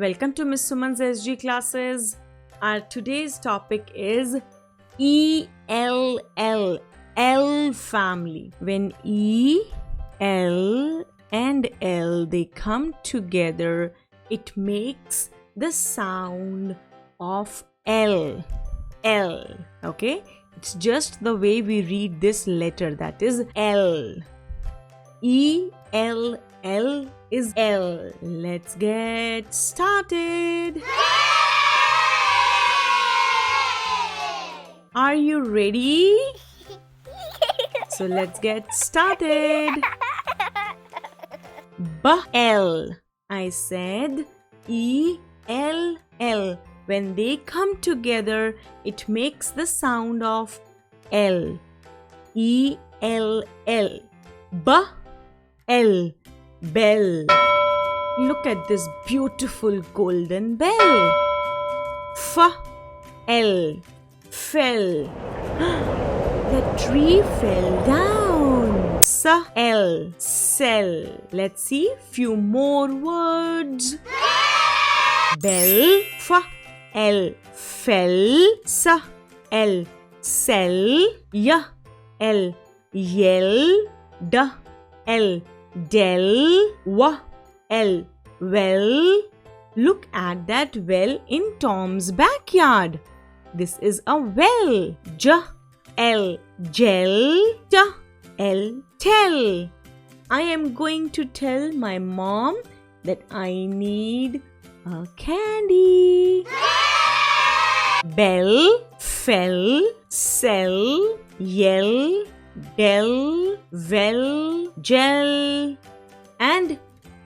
Welcome to Miss Suman's SG classes. Our today's topic is ELL, L family. When E, L and L they come together, it makes the sound of L. L. Okay? It's just the way we read this letter, that is L. ELL is L. Let's get started. Are you ready? So let's get started. B-L. I said E-L-L. When they come together, it makes the sound of L. E-L-L. B-L. Bell. Look at this beautiful golden bell. F-L. Fell. The tree fell down. S-L. Sell. Let's see few more words. Bell. F-L. Fell. S-L. Sell. Y-L. Yell. D-L. Del. W-L. Well. Look at that well in Tom's backyard. This is a well. J-L. Gel. T-L. Tell. I am going to tell my mom that I need a candy. Bell. Fell. Sell. Yell. Del. Well. Gel. And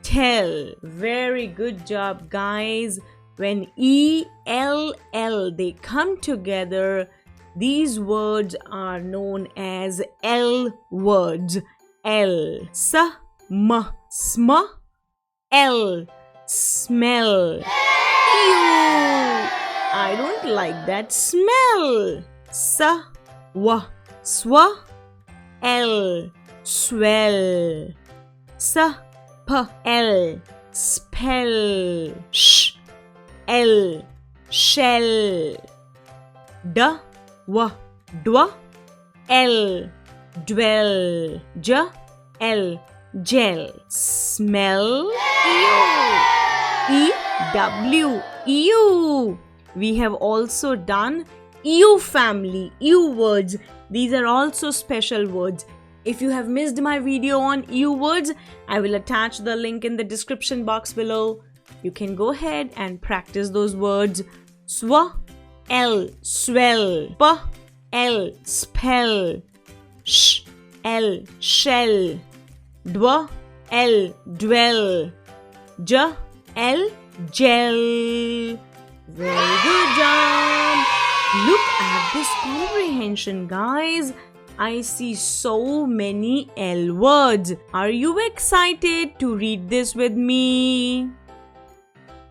tell. Very good job, guys. When E-L-L they come together, these words are known as L words. L. S-M. Sm. L. Smell. Ew! I don't like that smell. S-W. Sw. L. Swell. S-P-L. Spell. Sh-L. Shell. D-W. Dw. L. Dwell. J-L. Gel. Smell. E-W. Ew. We have also done EU family, EU words. These are also special words. If you have missed my video on EU words, I will attach the link in the description box below. You can go ahead and practice those words. Sw. L. Swell. P-L. Spell. Sh-L. Shell. Dw-L. Dwell. J-L. Gel. Very good job. Look at this comprehension, guys. I see so many L words. Are you excited to read this with me?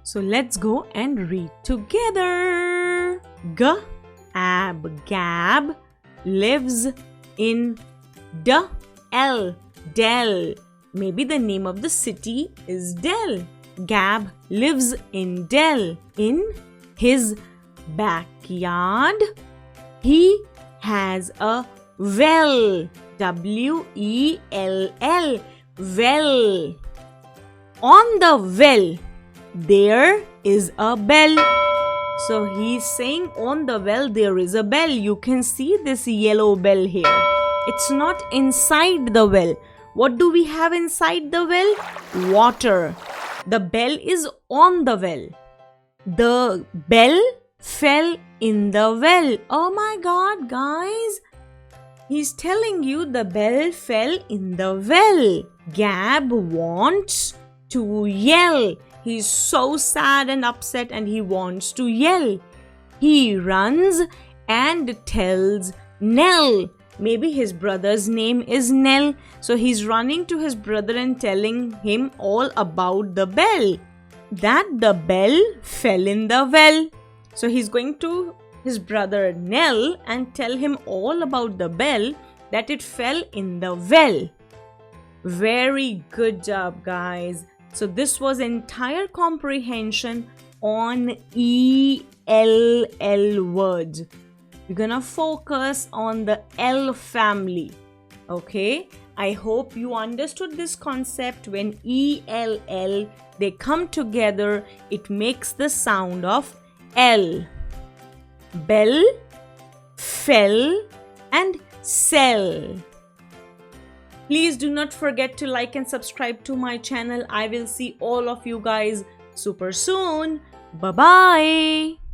So let's go and read together. G-A-B. Gab lives in D-L. Del. Maybe the name of the city is Del. Gab lives in Del. In his backyard, he has a well. W-E-L-L. Well. On the well, there is a bell. So he's saying on the well there is a bell. You can see this yellow bell here. It's not inside the well. What do we have inside the well? Water. The bell is on the well. The bell fell in the well. Oh my God, guys. He's telling you the bell fell in the well. Gab wants to yell. He's so sad and upset and he wants to yell. He runs and tells Nell. Maybe his brother's name is Nell. So he's running to his brother and telling him all about the bell. That the bell fell in the well. So he's going to his brother Nell and tell him all about the bell, that it fell in the well. Very good job, guys. So this was entire comprehension on ELL words. We're gonna focus on the L family. Okay, I hope you understood this concept. When ELL they come together, it makes the sound of L. Bell, fell, and sell. Please do not forget to like and subscribe to my channel. I will see all of you guys super soon. Bye bye.